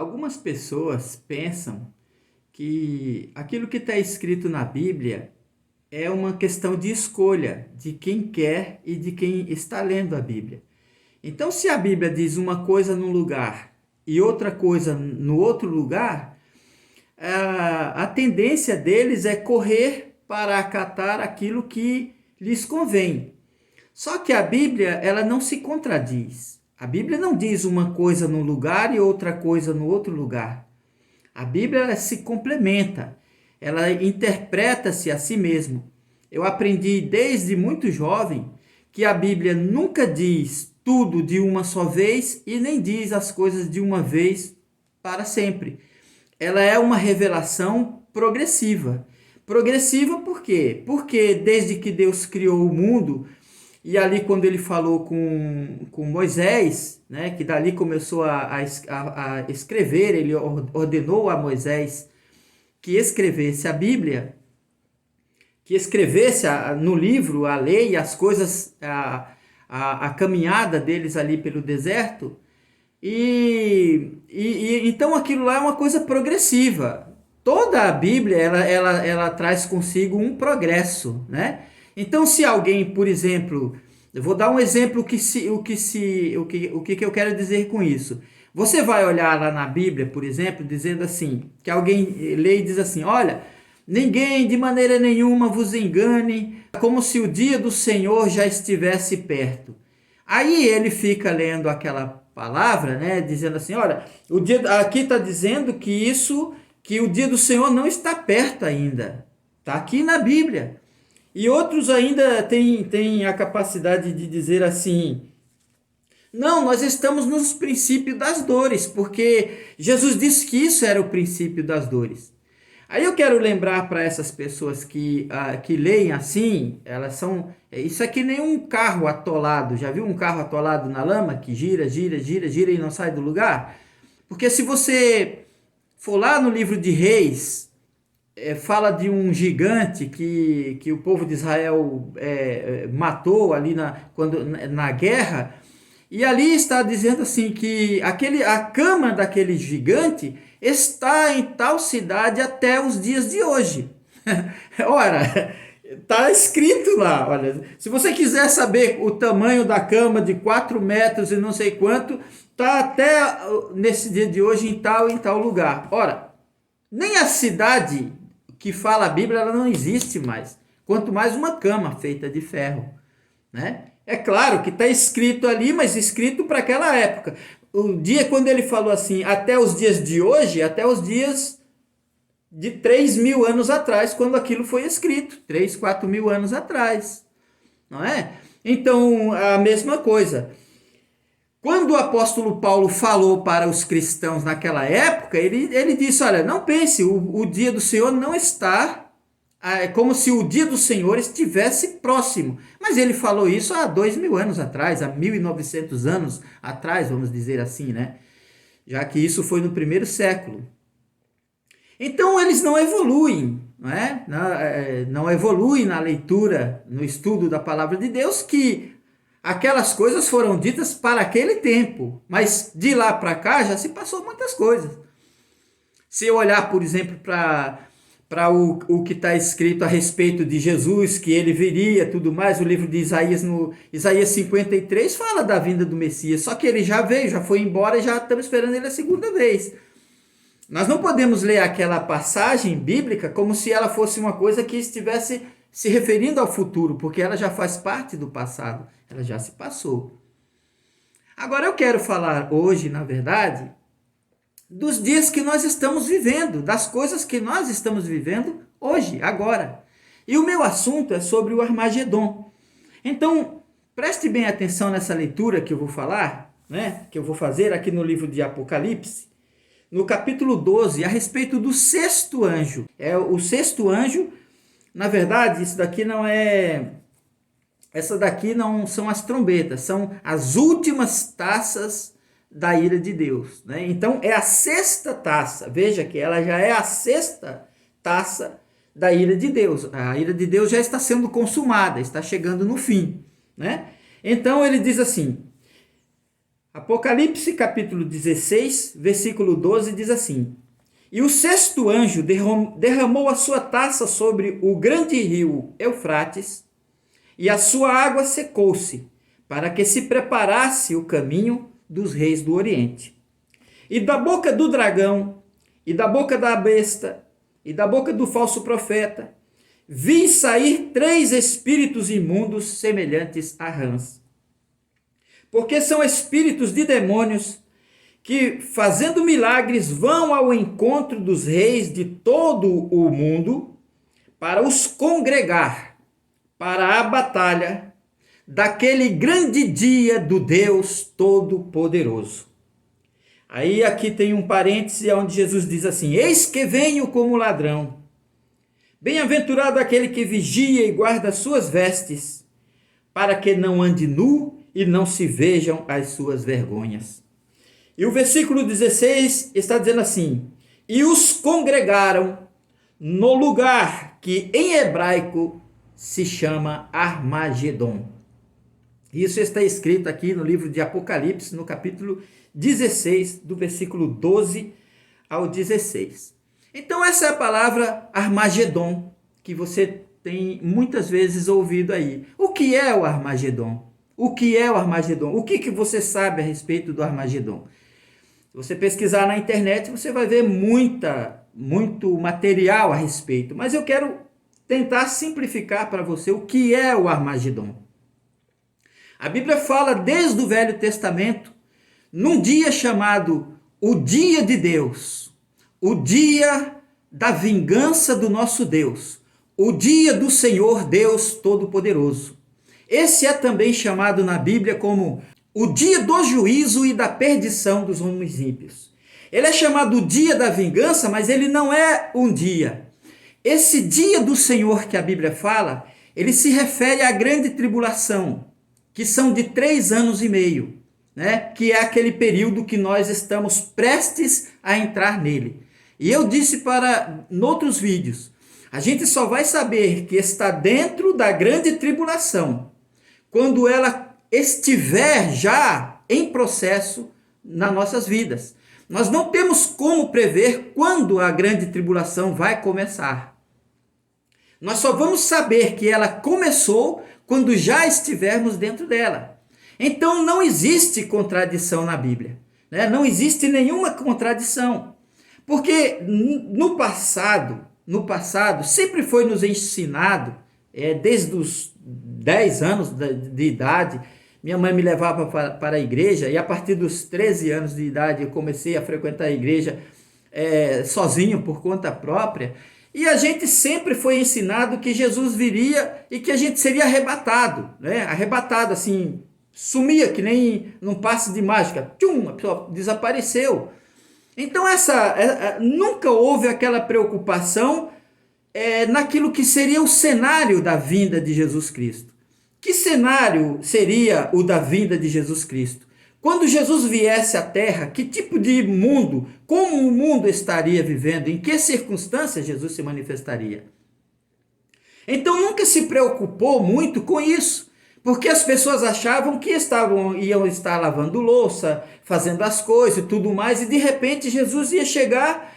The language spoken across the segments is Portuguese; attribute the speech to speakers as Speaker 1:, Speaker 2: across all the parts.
Speaker 1: Algumas pessoas pensam que aquilo que está escrito na Bíblia é uma questão de escolha de quem quer e de quem está lendo a Bíblia. Então, se a Bíblia diz uma coisa num lugar e outra coisa no outro lugar, a tendência deles é correr para acatar aquilo que lhes convém. Só que a Bíblia, ela não se contradiz. A Bíblia não diz uma coisa num lugar e outra coisa no outro lugar. A Bíblia ela se complementa, ela interpreta-se a si mesmo. Eu aprendi desde muito jovem que a Bíblia nunca diz tudo de uma só vez e nem diz as coisas de uma vez para sempre. Ela é uma revelação progressiva. Progressiva por quê? Porque desde que Deus criou o mundo, e ali quando ele falou com Moisés, né, que dali começou a escrever, ele ordenou a Moisés que escrevesse a Bíblia, que escrevesse no livro a lei, as coisas, a caminhada deles ali pelo deserto, e então aquilo lá é uma coisa progressiva. Toda a Bíblia ela traz consigo um progresso, né? Então, se alguém, por exemplo, eu vou dar um exemplo o que eu quero dizer com isso. Você vai olhar lá na Bíblia, por exemplo, dizendo assim, que alguém lê e diz assim, olha, ninguém de maneira nenhuma vos engane, como se o dia do Senhor já estivesse perto. Aí ele fica lendo aquela palavra, né, dizendo assim, olha, aqui está dizendo que o dia do Senhor não está perto ainda. Está aqui na Bíblia. E outros ainda têm a capacidade de dizer assim, não, nós estamos nos princípios das dores, porque Jesus disse que isso era o princípio das dores. Aí eu quero lembrar para essas pessoas que leem assim, elas são. Isso é que nem um carro atolado. Já viu um carro atolado na lama que gira, gira, gira, gira e não sai do lugar? Porque se você for lá no livro de Reis, fala de um gigante que o povo de Israel matou ali na guerra. E ali está dizendo assim que a cama daquele gigante está em tal cidade até os dias de hoje. Ora, está escrito lá, olha, se você quiser saber o tamanho da cama de 4 metros e não sei quanto, está até nesse dia de hoje em tal lugar. Ora, nem a cidade que fala a Bíblia ela não existe mais, quanto mais uma cama feita de ferro, né? É claro que está escrito ali, mas escrito para aquela época. O dia quando ele falou assim, até os dias de hoje, até os dias de 3.000 anos atrás, quando aquilo foi escrito, 3, 4.000 anos atrás, não é? Então, a mesma coisa. Quando o apóstolo Paulo falou para os cristãos naquela época, ele disse, olha, não pense, o dia do Senhor não está... É como se o dia do Senhor estivesse próximo. Mas ele falou isso há 2.000 anos atrás, há 1.900 anos atrás, vamos dizer assim, né? Já que isso foi no primeiro século. Então eles não evoluem, não é? Não evoluem na leitura, no estudo da palavra de Deus, que aquelas coisas foram ditas para aquele tempo. Mas de lá para cá já se passou muitas coisas. Se eu olhar, por exemplo, para o que está escrito a respeito de Jesus, que ele viria, tudo mais, o livro de Isaías, no Isaías 53, fala da vinda do Messias, só que ele já veio, já foi embora e já estamos esperando ele a segunda vez. Nós não podemos ler aquela passagem bíblica como se ela fosse uma coisa que estivesse se referindo ao futuro, porque ela já faz parte do passado, ela já se passou. Agora eu quero falar hoje, na verdade, dos dias que nós estamos vivendo, das coisas que nós estamos vivendo hoje, agora. E o meu assunto é sobre o Armagedon. Então, preste bem atenção nessa leitura que eu vou falar, né, que eu vou fazer aqui no livro de Apocalipse, no capítulo 12, a respeito do sexto anjo. O sexto anjo, na verdade, essa daqui não são as trombetas, são as últimas taças da ira de Deus, né? Então é a sexta taça, veja que ela já é a sexta taça da ira de Deus. A ira de Deus já está sendo consumada, está chegando no fim, né? Então ele diz assim, Apocalipse capítulo 16, versículo 12 diz assim: E o sexto anjo derramou a sua taça sobre o grande rio Eufrates, e a sua água secou-se, para que se preparasse o caminho dos reis do Oriente. E da boca do dragão, e da boca da besta, e da boca do falso profeta, vi sair 3 espíritos imundos semelhantes a rãs. Porque são espíritos de demônios que, fazendo milagres, vão ao encontro dos reis de todo o mundo para os congregar para a batalha daquele grande dia do Deus Todo-Poderoso. Aí aqui tem um parêntese onde Jesus diz assim: Eis que venho como ladrão. Bem-aventurado aquele que vigia e guarda as suas vestes, para que não ande nu e não se vejam as suas vergonhas. E o versículo 16 está dizendo assim: E os congregaram no lugar que em hebraico se chama Armagedon. Isso está escrito aqui no livro de Apocalipse, no capítulo 16, do versículo 12 ao 16. Então essa é a palavra Armagedon, que você tem muitas vezes ouvido aí. O que é o Armagedon? O que é o Armagedon? O que você sabe a respeito do Armagedon? Se você pesquisar na internet, você vai ver muito material a respeito. Mas eu quero tentar simplificar para você o que é o Armagedon. A Bíblia fala desde o Velho Testamento, num dia chamado o Dia de Deus, o dia da vingança do nosso Deus, o dia do Senhor Deus Todo-Poderoso. Esse é também chamado na Bíblia como o dia do juízo e da perdição dos homens ímpios. Ele é chamado o dia da vingança, mas ele não é um dia. Esse dia do Senhor que a Bíblia fala, ele se refere à grande tribulação, que são de 3 anos e meio, né? Que é aquele período que nós estamos prestes a entrar nele. E eu disse noutros vídeos, a gente só vai saber que está dentro da grande tribulação quando ela estiver já em processo nas nossas vidas. Nós não temos como prever quando a grande tribulação vai começar. Nós só vamos saber que ela começou quando já estivermos dentro dela. Então não existe contradição na Bíblia, né? Não existe nenhuma contradição. Porque no passado sempre foi nos ensinado, desde os 10 anos de idade, minha mãe me levava para a igreja, e a partir dos 13 anos de idade eu comecei a frequentar a igreja sozinho, por conta própria, e a gente sempre foi ensinado que Jesus viria e que a gente seria arrebatado, né? Arrebatado assim, sumia que nem num passe de mágica, tchum, a pessoa desapareceu. Então nunca houve aquela preocupação naquilo que seria o cenário da vinda de Jesus Cristo. Que cenário seria o da vinda de Jesus Cristo? Quando Jesus viesse à Terra, que tipo de mundo, como o mundo estaria vivendo, em que circunstâncias Jesus se manifestaria? Então nunca se preocupou muito com isso, porque as pessoas achavam que iam estar lavando louça, fazendo as coisas e tudo mais, e de repente Jesus ia chegar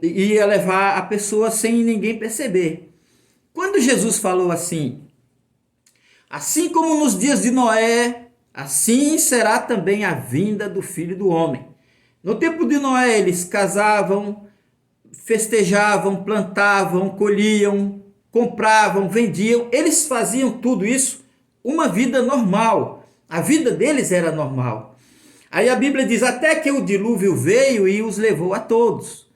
Speaker 1: e ia levar a pessoa sem ninguém perceber. Quando Jesus falou assim como nos dias de Noé, assim será também a vinda do Filho do Homem. No tempo de Noé, eles casavam, festejavam, plantavam, colhiam, compravam, vendiam. Eles faziam tudo isso, uma vida normal. A vida deles era normal. Aí a Bíblia diz, até que o dilúvio veio e os levou a todos.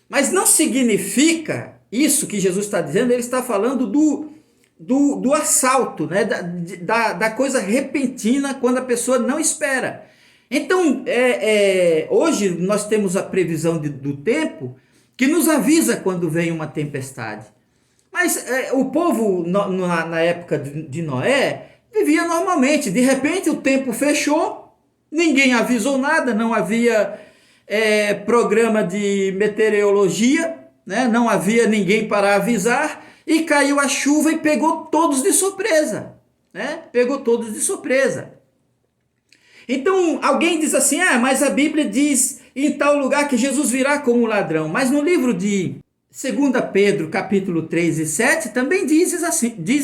Speaker 1: Mas não significa isso que Jesus está dizendo, ele está falando do assalto, né? da coisa repentina, quando a pessoa não espera. Então, hoje nós temos a previsão do tempo que nos avisa quando vem uma tempestade. Mas o povo, na época de Noé, vivia normalmente. De repente o tempo fechou, ninguém avisou nada, não havia programa de meteorologia, né? Não havia ninguém para avisar, e caiu a chuva e pegou todos de surpresa, né? Pegou todos de surpresa. Então alguém diz assim, mas a Bíblia diz em tal lugar que Jesus virá como ladrão. Mas no livro de 2 Pedro, capítulo 3 e 7, também diz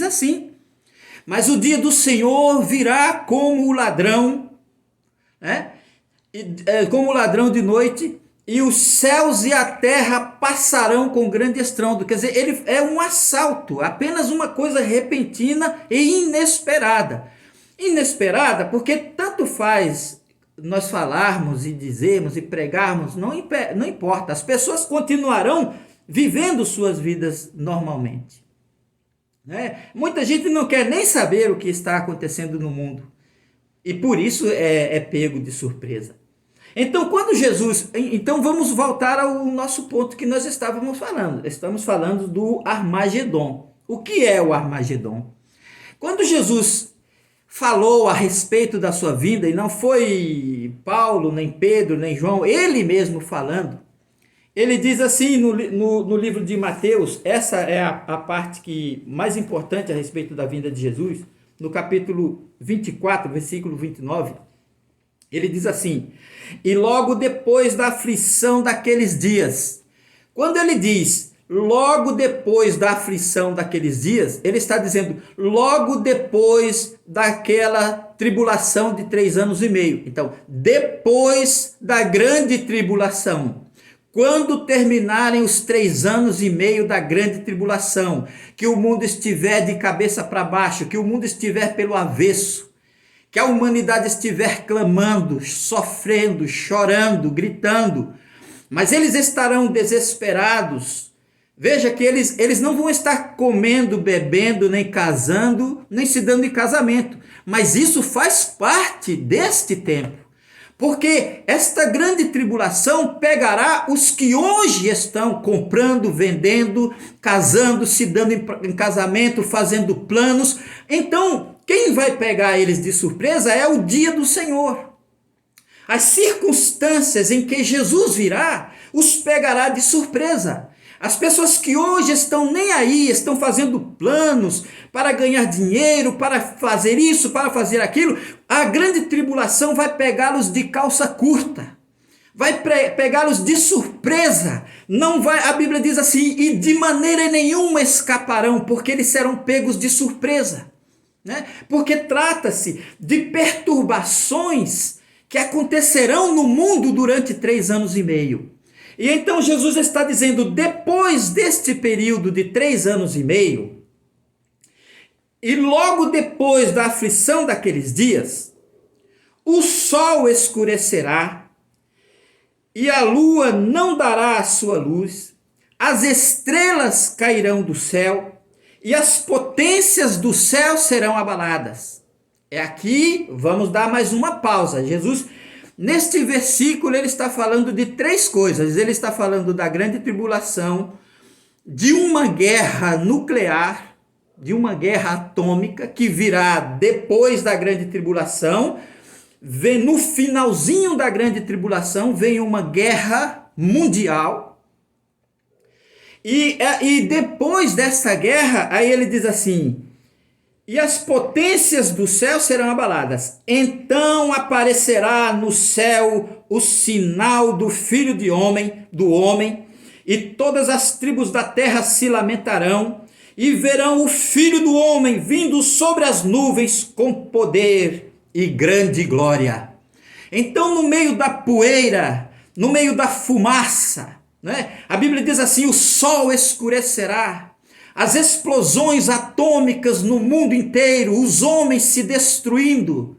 Speaker 1: assim. Mas o dia do Senhor virá como o ladrão, né? Como o ladrão de noite, e os céus e a terra passarão com grande estrondo. Quer dizer, ele é um assalto, apenas uma coisa repentina e inesperada. Inesperada porque tanto faz nós falarmos e dizermos e pregarmos, não importa, as pessoas continuarão vivendo suas vidas normalmente. Muita gente não quer nem saber o que está acontecendo no mundo, e por isso é pego de surpresa. Então vamos voltar ao nosso ponto que nós estávamos falando do Armagedon. O que é o Armagedon? Quando Jesus falou a respeito da sua vinda, e não foi Paulo, nem Pedro, nem João, ele mesmo falando, ele diz assim no livro de Mateus, essa é a parte mais importante a respeito da vinda de Jesus, no capítulo 24, versículo 29, ele diz assim: e logo depois da aflição daqueles dias. Quando ele diz logo depois da aflição daqueles dias, ele está dizendo logo depois daquela tribulação de 3 anos e meio. Então, depois da grande tribulação, quando terminarem os 3 anos e meio da grande tribulação, que o mundo estiver de cabeça para baixo, que o mundo estiver pelo avesso, que a humanidade estiver clamando, sofrendo, chorando, gritando, mas eles estarão desesperados. Veja que eles não vão estar comendo, bebendo, nem casando, nem se dando em casamento, mas isso faz parte deste tempo. Porque esta grande tribulação pegará os que hoje estão comprando, vendendo, casando, se dando em casamento, fazendo planos. Então, quem vai pegar eles de surpresa é o dia do Senhor. As circunstâncias em que Jesus virá os pegará de surpresa. As pessoas que hoje estão nem aí, estão fazendo planos para ganhar dinheiro, para fazer isso, para fazer aquilo, a grande tribulação vai pegá-los de calça curta, vai pegá-los de surpresa. Não vai, a Bíblia diz assim, e de maneira nenhuma escaparão, porque eles serão pegos de surpresa, Porque trata-se de perturbações que acontecerão no mundo durante 3 anos e meio. E então Jesus está dizendo, depois deste período de 3 anos e meio, e logo depois da aflição daqueles dias, o sol escurecerá, e a lua não dará a sua luz, as estrelas cairão do céu, e as potências do céu serão abaladas. Aqui, vamos dar mais uma pausa. Jesus, neste versículo, ele está falando de 3 coisas. Ele está falando da grande tribulação, de uma guerra nuclear, de uma guerra atômica que virá depois da grande tribulação. No finalzinho da grande tribulação vem uma guerra mundial. E depois dessa guerra, aí ele diz assim, e as potências do céu serão abaladas. Então aparecerá no céu o sinal do Filho do homem, e todas as tribos da terra se lamentarão, e verão o Filho do Homem vindo sobre as nuvens com poder e grande glória. Então, no meio da poeira, no meio da fumaça, a Bíblia diz assim, o sol escurecerá, as explosões atômicas no mundo inteiro, os homens se destruindo,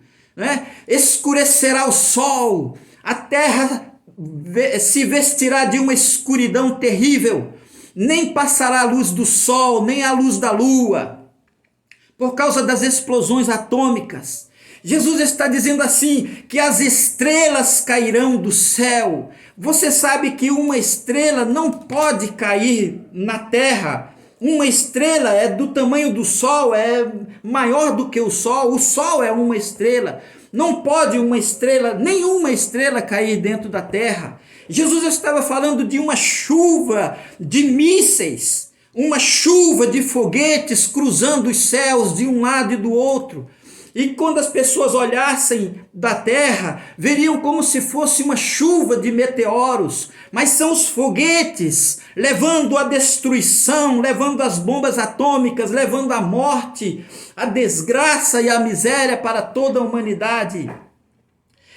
Speaker 1: escurecerá o sol, a terra se vestirá de uma escuridão terrível, nem passará a luz do sol, nem a luz da lua, por causa das explosões atômicas. Jesus está dizendo assim, que as estrelas cairão do céu. Você sabe que uma estrela não pode cair na terra. Uma estrela é do tamanho do sol, é maior do que o sol é uma estrela. Não pode nenhuma estrela cair dentro da terra. Jesus estava falando de uma chuva de mísseis, uma chuva de foguetes cruzando os céus de um lado e do outro. E quando as pessoas olhassem da terra, veriam como se fosse uma chuva de meteoros, mas são os foguetes levando a destruição, levando as bombas atômicas, levando a morte, a desgraça e a miséria para toda a humanidade.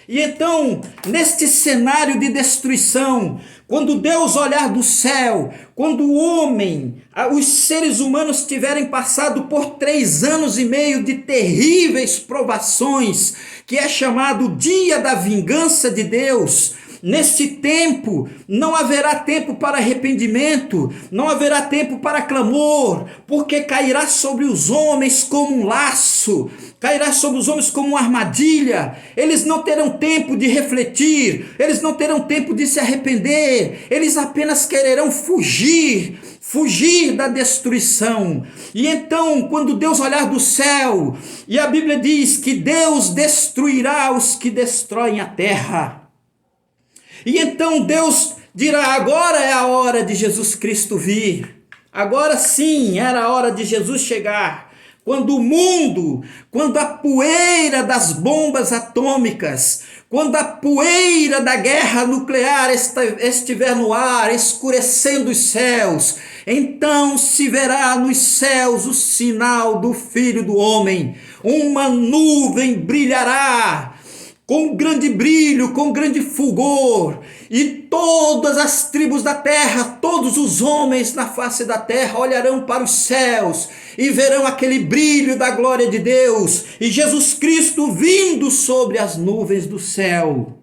Speaker 1: E então, neste cenário de destruição, quando Deus olhar do céu, quando o homem, os seres humanos tiverem passado por 3 anos e meio de terríveis provações, que é chamado dia da vingança de Deus, nesse tempo não haverá tempo para arrependimento, não haverá tempo para clamor, porque cairá sobre os homens como um laço, cairá sobre os homens como uma armadilha. Eles não terão tempo de refletir, eles não terão tempo de se arrepender, eles apenas quererão fugir da destruição. E então, quando Deus olhar do céu, e a Bíblia diz que Deus destruirá os que destroem a terra. E então Deus dirá: agora é a hora de Jesus Cristo vir. Agora sim era a hora de Jesus chegar. Quando o mundo, quando a poeira das bombas atômicas, quando a poeira da guerra nuclear estiver no ar, escurecendo os céus, então se verá nos céus o sinal do Filho do Homem. Uma nuvem brilhará com grande brilho, com grande fulgor, e todas as tribos da terra, todos os homens na face da terra olharão para os céus e verão aquele brilho da glória de Deus e Jesus Cristo vindo sobre as nuvens do céu.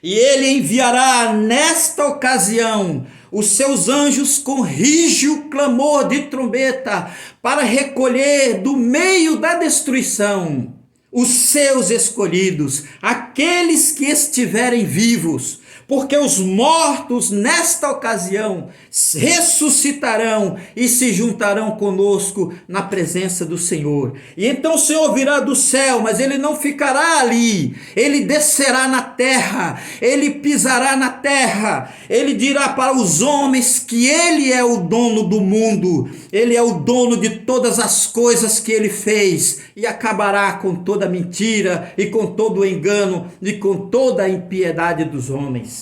Speaker 1: E ele enviará nesta ocasião os seus anjos com rígido clamor de trombeta para recolher do meio da destruição os seus escolhidos, aqueles que estiverem vivos, porque os mortos nesta ocasião ressuscitarão e se juntarão conosco na presença do Senhor. E então o Senhor virá do céu, mas ele não ficará ali, ele descerá na terra, ele pisará na terra, ele dirá para os homens que ele é o dono do mundo, ele é o dono de todas as coisas que ele fez, e acabará com toda a mentira e com todo o engano e com toda a impiedade dos homens.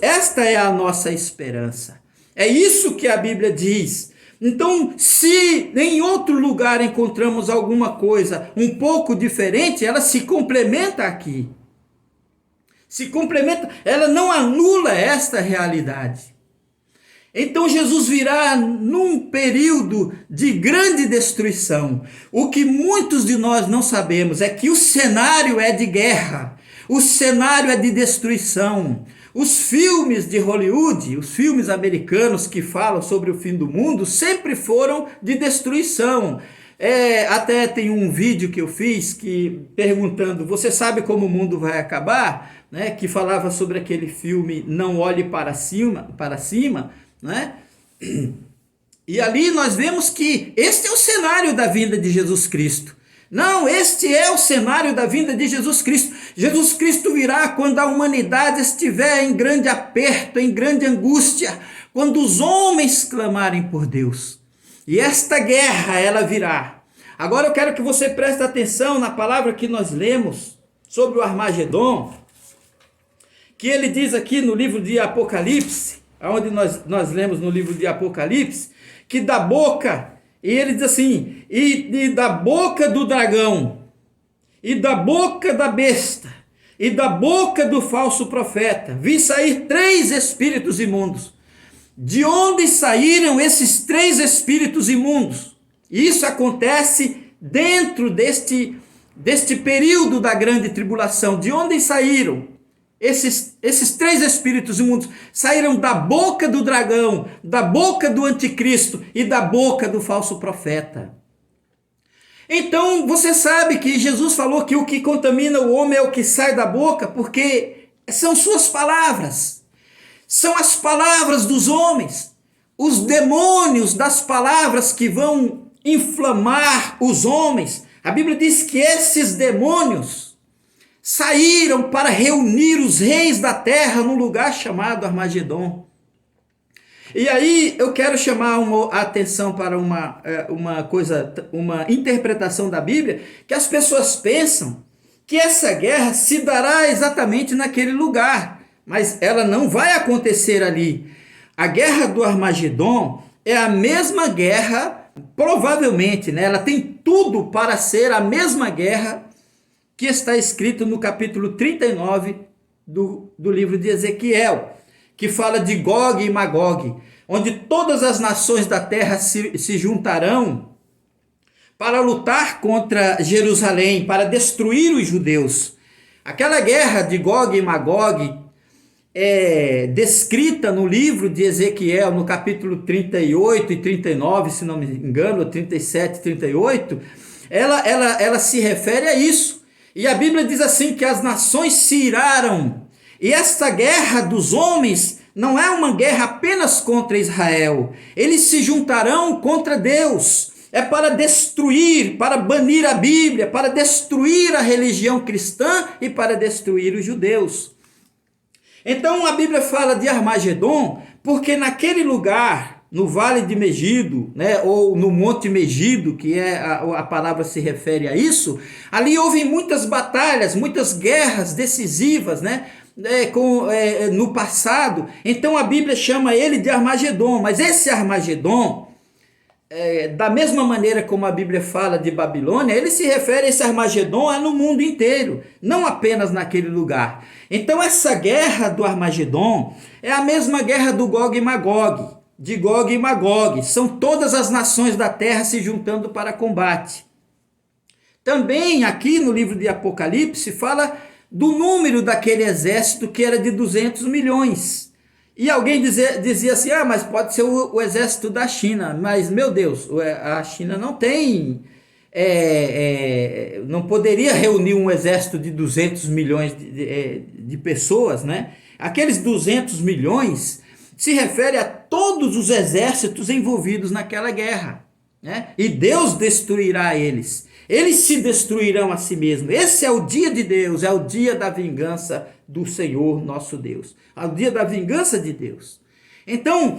Speaker 1: Esta é a nossa esperança. É isso que a Bíblia diz. Então, se em outro lugar encontramos alguma coisa um pouco diferente, ela se complementa aqui. Se complementa, ela não anula esta realidade. Então Jesus virá num período de grande destruição. O que muitos de nós não sabemos é que o cenário é de guerra, o cenário é de destruição. Os filmes de Hollywood, os filmes americanos que falam sobre o fim do mundo, sempre foram de destruição. Até tem um vídeo que eu fiz perguntando: você sabe como o mundo vai acabar? Né? Que falava sobre aquele filme Não Olhe para Cima, né? E ali nós vemos que este é o cenário da vinda de Jesus Cristo. Não, este é o cenário da vinda de Jesus Cristo. Jesus Cristo virá quando a humanidade estiver em grande aperto, em grande angústia, quando os homens clamarem por Deus. E esta guerra, ela virá. Agora eu quero que você preste atenção na palavra que nós lemos sobre o Armagedon, que ele diz aqui no livro de Apocalipse, onde nós lemos no livro de Apocalipse, que da boca, e ele diz assim: e da boca do dragão, e da boca da besta, e da boca do falso profeta, vi sair 3 espíritos imundos. De onde saíram esses 3 espíritos imundos? Isso acontece dentro deste período da grande tribulação. De onde saíram? Esses 3 espíritos imundos saíram da boca do dragão, da boca do anticristo e da boca do falso profeta. Então você sabe que Jesus falou que o que contamina o homem é o que sai da boca, porque são suas palavras, são as palavras dos homens, os demônios das palavras que vão inflamar os homens. A Bíblia diz que esses demônios saíram para reunir os reis da terra num lugar chamado Armagedon. E aí eu quero chamar a atenção para uma coisa, uma interpretação da Bíblia, que as pessoas pensam que essa guerra se dará exatamente naquele lugar, mas ela não vai acontecer ali. A guerra do Armagedon é a mesma guerra, provavelmente, né? Ela tem tudo para ser a mesma guerra que está escrito no capítulo 39 do livro de Ezequiel, que fala de Gog e Magog, onde todas as nações da terra se juntarão para lutar contra Jerusalém, para destruir os judeus. Aquela guerra de Gog e Magog é descrita no livro de Ezequiel, no capítulo 38 e 39, se não me engano, 37 e 38, ela se refere a isso. E a Bíblia diz assim, que as nações se iraram. E esta guerra dos homens não é uma guerra apenas contra Israel. Eles se juntarão contra Deus. É para destruir, para banir a Bíblia, para destruir a religião cristã e para destruir os judeus. Então a Bíblia fala de Armagedon, porque naquele lugar, no Vale de Megido, né, ou no Monte Megido, que é a palavra se refere a isso, ali houve muitas batalhas, muitas guerras decisivas, né, no passado. Então a Bíblia chama ele de Armagedon, mas esse Armagedon, da mesma maneira como a Bíblia fala de Babilônia, ele se refere a esse Armagedon no mundo inteiro, não apenas naquele lugar. Então essa guerra do Armagedon é a mesma guerra do Gog e Magog, de Gog e Magog, são todas as nações da terra se juntando para combate. Também aqui no livro de Apocalipse fala do número daquele exército, que era de 200 milhões. E alguém dizia assim, mas pode ser o exército da China. Mas, meu Deus, a China não tem, não poderia reunir um exército de 200 milhões de pessoas, né? Aqueles 200 milhões se refere a todos os exércitos envolvidos naquela guerra, né? E Deus destruirá eles. Eles se destruirão a si mesmos. Esse é o dia de Deus, é o dia da vingança do Senhor nosso Deus. É o dia da vingança de Deus. Então,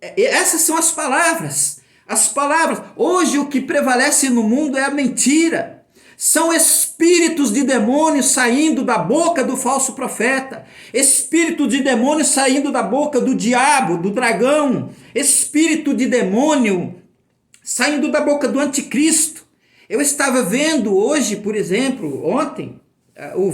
Speaker 1: essas são as palavras. As palavras. Hoje o que prevalece no mundo é a mentira. São espíritos de demônios saindo da boca do falso profeta. Espírito de demônio saindo da boca do diabo, do dragão. Espírito de demônio saindo da boca do anticristo. Eu estava vendo hoje, por exemplo, ontem,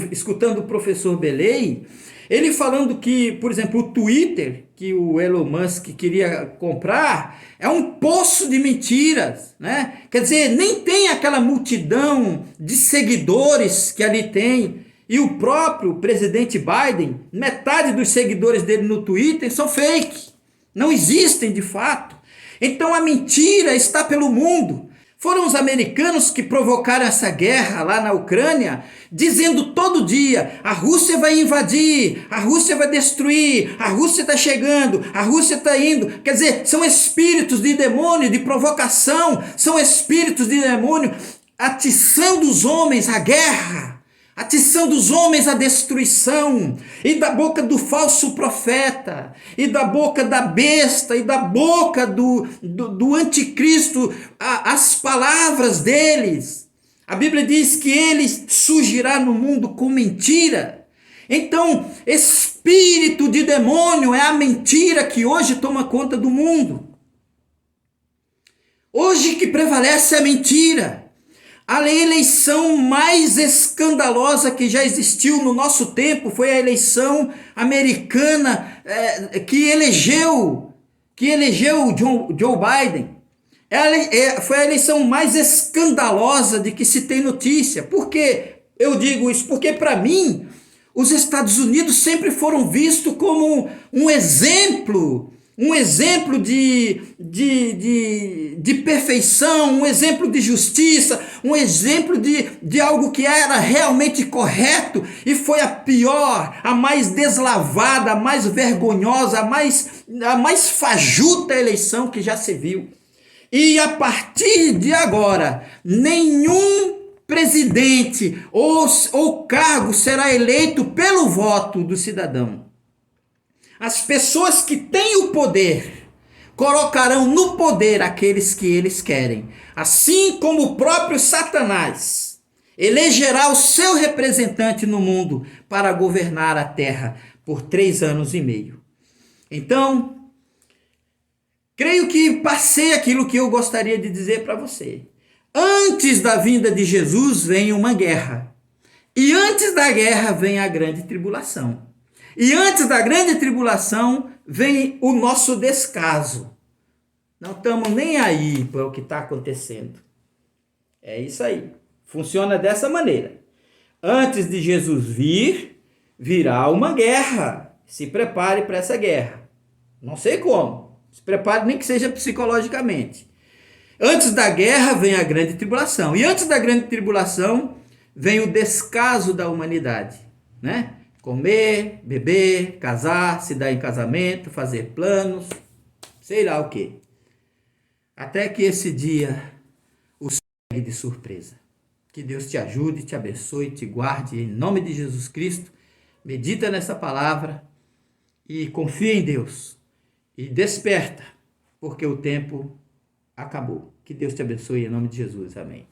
Speaker 1: escutando o professor Belay, ele falando que, por exemplo, o Twitter, que o Elon Musk queria comprar, é um poço de mentiras, né? Quer dizer, nem tem aquela multidão de seguidores que ali tem. E o próprio presidente Biden, metade dos seguidores dele no Twitter são fake, não existem de fato. Então a mentira está pelo mundo. Foram os americanos que provocaram essa guerra lá na Ucrânia, dizendo todo dia, a Rússia vai invadir, a Rússia vai destruir, a Rússia está chegando, a Rússia está indo. Quer dizer, são espíritos de demônio, de provocação, são espíritos de demônio atiçando os homens à guerra, atiçando os homens à destruição, e da boca do falso profeta, e da boca da besta, e da boca do anticristo, as palavras deles. A Bíblia diz que ele surgirá no mundo com mentira. Então, espírito de demônio é a mentira que hoje toma conta do mundo. Hoje que prevalece a mentira. A eleição mais escandalosa que já existiu no nosso tempo foi a eleição americana que elegeu Joe Biden. Foi a eleição mais escandalosa de que se tem notícia. Por que eu digo isso? Porque para mim, os Estados Unidos sempre foram vistos como um exemplo de perfeição, um exemplo de justiça, um exemplo de algo que era realmente correto, e foi a pior, a mais deslavada, a mais vergonhosa, a mais fajuta eleição que já se viu. E a partir de agora, nenhum presidente ou cargo será eleito pelo voto do cidadão. As pessoas que têm o poder colocarão no poder aqueles que eles querem, assim como o próprio Satanás elegerá o seu representante no mundo para governar a terra por 3 anos e meio. Então, creio que passei aquilo que eu gostaria de dizer para você. Antes da vinda de Jesus vem uma guerra. E antes da guerra vem a grande tribulação. E antes da grande tribulação vem o nosso descaso. Não estamos nem aí para o que está acontecendo. É isso aí. Funciona dessa maneira. Antes de Jesus vir, virá uma guerra. Se prepare para essa guerra. Não sei como. Se prepare nem que seja psicologicamente. Antes da guerra vem a grande tribulação. E antes da grande tribulação vem o descaso da humanidade, né? Comer, beber, casar, se dar em casamento, fazer planos, sei lá o quê. Até que esse dia o pegue de surpresa. Que Deus te ajude, te abençoe, te guarde, em nome de Jesus Cristo. Medita nessa palavra e confia em Deus. E desperta, porque o tempo acabou. Que Deus te abençoe em nome de Jesus. Amém.